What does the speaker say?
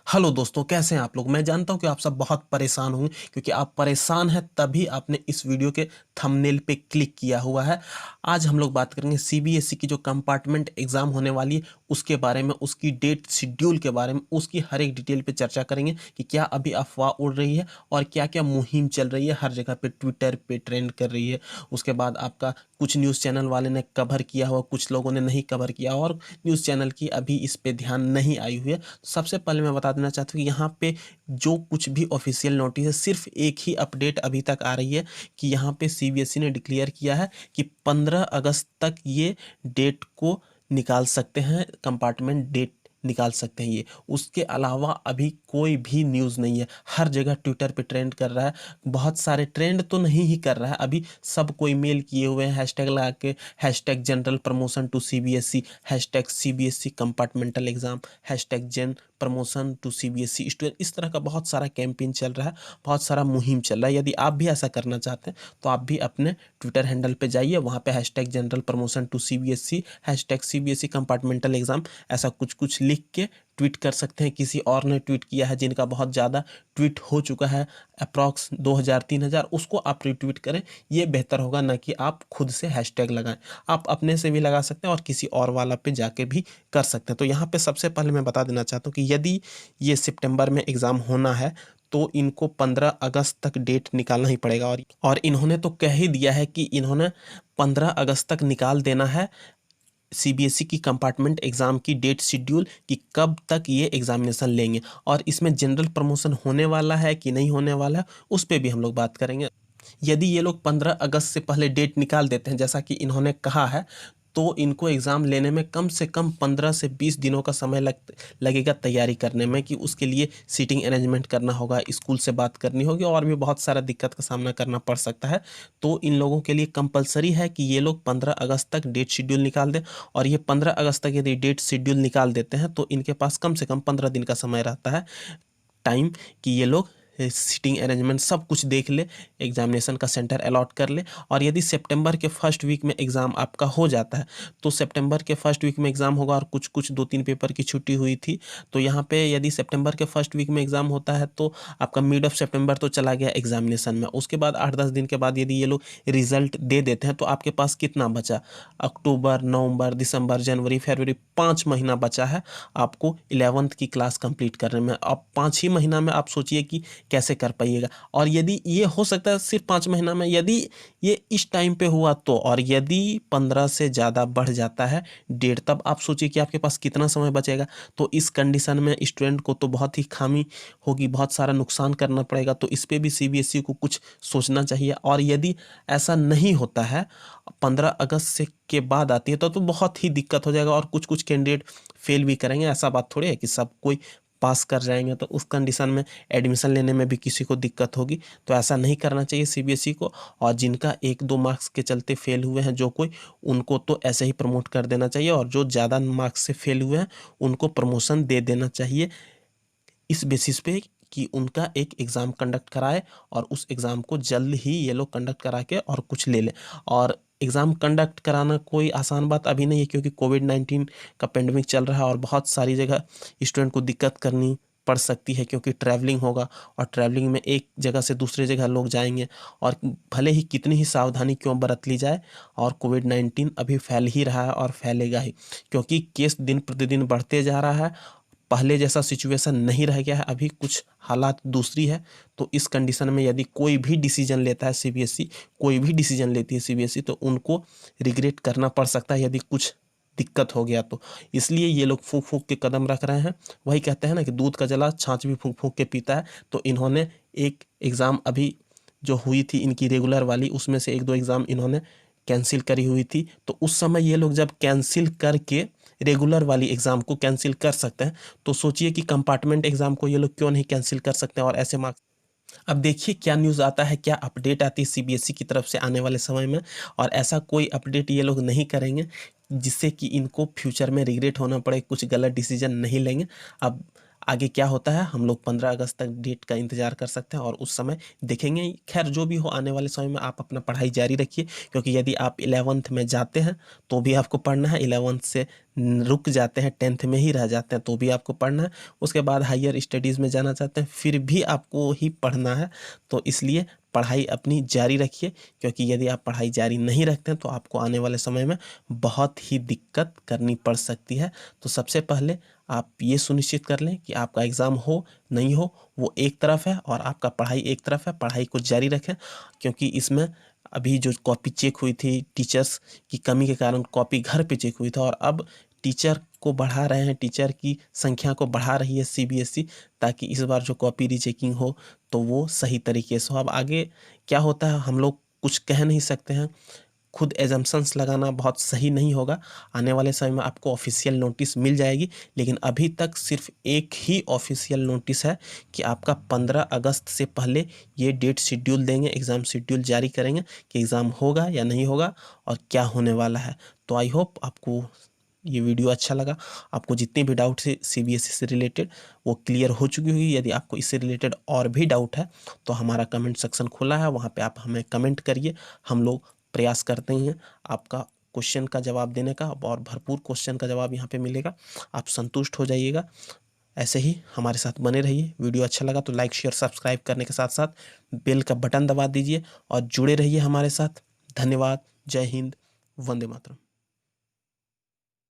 Hello दोस्तों, कैसे हैं आप लोग। मैं जानता हूं कि आप सब बहुत परेशान होंगे क्योंकि आप परेशान हैं तभी आपने इस वीडियो के थंबनेल पे क्लिक किया हुआ है। आज हम लोग बात करेंगे सीबीएसई की जो कंपार्टमेंट एग्जाम होने वाली है उसके बारे में, उसकी डेट शेड्यूल के बारे में, उसकी हर एक डिटेल पे चर्चा करेंगे कि क्या अभी अफवाह उड़ रही है और क्या क्या मुहिम चल रही है, हर जगह पे ट्विटर पे ट्रेंड कर रही है। उसके बाद आपका कुछ न्यूज़ चैनल वाले ने कवर किया हुआ, कुछ लोगों ने नहीं कवर किया और न्यूज़ चैनल की अभी इस पे ध्यान नहीं आई हुई है। सबसे पहले मैं बता देना चाहता हूँ कि यहाँ पे जो कुछ भी ऑफिशियल नोटिस है, सिर्फ एक ही अपडेट अभी तक आ रही है कि यहाँ पे सीबीएसई ने डिक्लेयर किया है कि 15 अगस्त तक ये डेट को निकाल सकते हैं, कंपार्टमेंट डेट निकाल सकते हैं ये। उसके अलावा अभी कोई भी न्यूज़ नहीं है। हर जगह ट्विटर पे ट्रेंड कर रहा है, बहुत सारे ट्रेंड तो नहीं ही कर रहा है, अभी सब कोई मेल किए हुए हैं हैशटैग लगा के, hashtag general promotion to CBSE, hashtag CBSE compartmental exam, hashtag gen promotion to CBSE student. इस तरह का बहुत सारा कैंपेन चल रहा है, बहुत सारा मुहिम चल रहा है। यदि आप भी ऐसा करना चाहते हैं तो आप भी अपने ट्विटर हैंडल पे जाइए, वहाँ पे hashtag general promotion to CBSE, hashtag CBSE compartmental exam ऐसा कुछ कुछ लिख के ट्वीट कर सकते हैं। किसी और ने ट्वीट किया है जिनका बहुत ज़्यादा ट्वीट हो चुका है, अप्रॉक्स 2000-3000, उसको आप रिट्वीट करें। ये बेहतर होगा ना कि आप खुद से हैशटैग लगाएं। आप अपने से भी लगा सकते हैं और किसी और वाला पे जाके भी कर सकते हैं। तो यहाँ पे सबसे पहले मैं बता देना चाहता हूँ कि यदि ये सितंबर में एग्ज़ाम होना है तो इनको 15 अगस्त तक डेट निकालना ही पड़ेगा। और इन्होंने तो कह ही दिया है कि इन्होंने 15 अगस्त तक निकाल देना है सीबीएसई की कंपार्टमेंट एग्ज़ाम की डेट शेड्यूल कि कब तक ये एग्जामिनेशन लेंगे। और इसमें जनरल प्रमोशन होने वाला है कि नहीं होने वाला है उस पर भी हम लोग बात करेंगे। यदि ये लोग 15 अगस्त से पहले डेट निकाल देते हैं जैसा कि इन्होंने कहा है, तो इनको एग्ज़ाम लेने में कम से कम 15 से 20 दिनों का समय लगेगा तैयारी करने में, कि उसके लिए सीटिंग अरेंजमेंट करना होगा, स्कूल से बात करनी होगी और भी बहुत सारा दिक्कत का सामना करना पड़ सकता है। तो इन लोगों के लिए कंपलसरी है कि ये लोग 15 अगस्त तक डेट शेड्यूल निकाल दें। और ये 15 अगस्त तक यदि डेट शेड्यूल निकाल देते हैं तो इनके पास कम से कम 15 दिन का समय रहता है टाइम कि ये लोग सीटिंग अरेंजमेंट सब कुछ देख ले, एग्जामिनेशन का सेंटर अलॉट कर ले। और यदि सितंबर के फर्स्ट वीक में एग्ज़ाम आपका हो जाता है तो सितंबर के फर्स्ट वीक में एग्ज़ाम होगा और कुछ कुछ 2-3 पेपर की छुट्टी हुई थी, तो यहाँ पे यदि सितंबर के फर्स्ट वीक में एग्ज़ाम होता है तो आपका मिड ऑफ सितंबर तो चला गया एग्जामिनेशन में। उसके बाद 8-10 दिन के बाद यदि ये लोग रिजल्ट दे देते हैं तो आपके पास कितना बचा, अक्टूबर, नवंबर, दिसंबर, जनवरी, फरवरी, 5 महीना बचा है आपको 11th की क्लास कंप्लीट करने में। अब 5 ही महीना में आप सोचिए कि कैसे कर पाइएगा। और यदि ये हो सकता है सिर्फ 5 महीना में, यदि ये इस टाइम पे हुआ तो, और यदि 15 से ज़्यादा बढ़ जाता है डेट, तब आप सोचिए कि आपके पास कितना समय बचेगा। तो इस कंडीशन में स्टूडेंट को तो बहुत ही खामी होगी, बहुत सारा नुकसान करना पड़ेगा। तो इस पे भी सीबीएसई को कुछ सोचना चाहिए। और यदि ऐसा नहीं होता है, 15 अगस्त से के बाद आती है तो बहुत ही दिक्कत हो जाएगा और कुछ कुछ कैंडिडेट फेल भी करेंगे। ऐसा बात थोड़ी है कि सब कोई पास कर जाएंगे, तो उस कंडीशन में एडमिशन लेने में भी किसी को दिक्कत होगी। तो ऐसा नहीं करना चाहिए सीबीएसई को। और जिनका 1-2 मार्क्स के चलते फेल हुए हैं जो कोई, उनको तो ऐसे ही प्रमोट कर देना चाहिए। और जो ज़्यादा मार्क्स से फेल हुए हैं उनको प्रमोशन दे देना चाहिए, इस बेसिस पे कि उनका एक एग्ज़ाम कंडक्ट कराए और उस एग्ज़ाम को जल्द ही ये लोग कंडक्ट करा के और कुछ ले लें। और एग्ज़ाम कंडक्ट कराना कोई आसान बात अभी नहीं है, क्योंकि कोविड-19 का पेंडेमिक चल रहा है और बहुत सारी जगह स्टूडेंट को दिक्कत करनी पड़ सकती है, क्योंकि ट्रैवलिंग होगा और ट्रैवलिंग में एक जगह से दूसरी जगह लोग जाएंगे। और भले ही कितनी ही सावधानी क्यों बरत ली जाए, और कोविड-19 अभी फैल ही रहा है और फैलेगा ही, क्योंकि केस दिन प्रतिदिन बढ़ते जा रहा है। पहले जैसा सिचुएशन नहीं रह गया है, अभी कुछ हालात दूसरी है। तो इस कंडीशन में यदि कोई भी डिसीजन लेता है सीबीएसई, कोई भी डिसीजन लेती है सीबीएसई, तो उनको रिग्रेट करना पड़ सकता है यदि कुछ दिक्कत हो गया तो। इसलिए ये लोग फूंक फूंक के कदम रख रहे हैं। वही कहते हैं ना कि दूध का जला छाछ भी फूंक फूंक के पीता है। तो इन्होंने एक एग्ज़ाम अभी जो हुई थी इनकी रेगुलर वाली, उसमें से 1-2 एग्ज़ाम इन्होंने कैंसिल करी हुई थी। तो उस समय ये लोग जब कैंसिल करके रेगुलर वाली एग्ज़ाम को कैंसिल कर सकते हैं, तो सोचिए कि कंपार्टमेंट एग्ज़ाम को ये लोग क्यों नहीं कैंसिल कर सकते हैं और ऐसे मार्क्स। अब देखिए क्या न्यूज़ आता है, क्या अपडेट आती है सीबीएसई की तरफ से आने वाले समय में। और ऐसा कोई अपडेट ये लोग नहीं करेंगे जिससे कि इनको फ्यूचर में रिग्रेट होना पड़े, कुछ गलत डिसीजन नहीं लेंगे। अब आगे क्या होता है हम लोग 15 अगस्त तक डेट का इंतज़ार कर सकते हैं और उस समय देखेंगे। खैर जो भी हो, आने वाले समय में आप अपना पढ़ाई जारी रखिए, क्योंकि यदि आप 11th में जाते हैं तो भी आपको पढ़ना है, 11th से रुक जाते हैं, 10th में ही रह जाते हैं तो भी आपको पढ़ना है, उसके बाद हायर स्टडीज़ में जाना चाहते हैं फिर भी आपको ही पढ़ना है। तो इसलिए पढ़ाई अपनी जारी रखिए, क्योंकि यदि आप पढ़ाई जारी नहीं रखते हैं तो आपको आने वाले समय में बहुत ही दिक्कत करनी पड़ सकती है। तो सबसे पहले आप ये सुनिश्चित कर लें कि आपका एग्ज़ाम हो नहीं हो वो एक तरफ है और आपका पढ़ाई एक तरफ है। पढ़ाई को जारी रखें, क्योंकि इसमें अभी जो कॉपी चेक हुई थी, टीचर्स की कमी के कारण कॉपी घर पे चेक हुई था और अब टीचर को बढ़ा रहे हैं, टीचर की संख्या को बढ़ा रही है सीबीएसई, ताकि इस बार जो कॉपी रीचेकिंग हो तो वो सही तरीके से हो। अब आगे क्या होता है हम लोग कुछ कह नहीं सकते हैं, खुद एजम्पशंस लगाना बहुत सही नहीं होगा। आने वाले समय में आपको ऑफिशियल नोटिस मिल जाएगी, लेकिन अभी तक सिर्फ एक ही ऑफिशियल नोटिस है कि आपका 15 अगस्त से पहले ये डेट शेड्यूल देंगे, एग्ज़ाम शेड्यूल जारी करेंगे कि एग्ज़ाम होगा या नहीं होगा और क्या होने वाला है। तो आई होप आपको ये वीडियो अच्छा लगा, आपको जितने भी डाउट है सीबीएसई से रिलेटेड वो क्लियर हो चुकी होगी। यदि आपको इससे रिलेटेड और भी डाउट है तो हमारा कमेंट सेक्शन खुला है, वहाँ पे आप हमें कमेंट करिए। हम लोग प्रयास करते हैं आपका क्वेश्चन का जवाब देने का, और भरपूर क्वेश्चन का जवाब यहाँ पे मिलेगा। आप संतुष्ट हो जाइएगा। ऐसे ही हमारे साथ बने रहिए। वीडियो अच्छा लगा तो लाइक शेयर सब्सक्राइब करने के साथ साथ बेल का बटन दबा दीजिए और जुड़े रहिए हमारे साथ। धन्यवाद। जय हिंद। वंदे मातरम।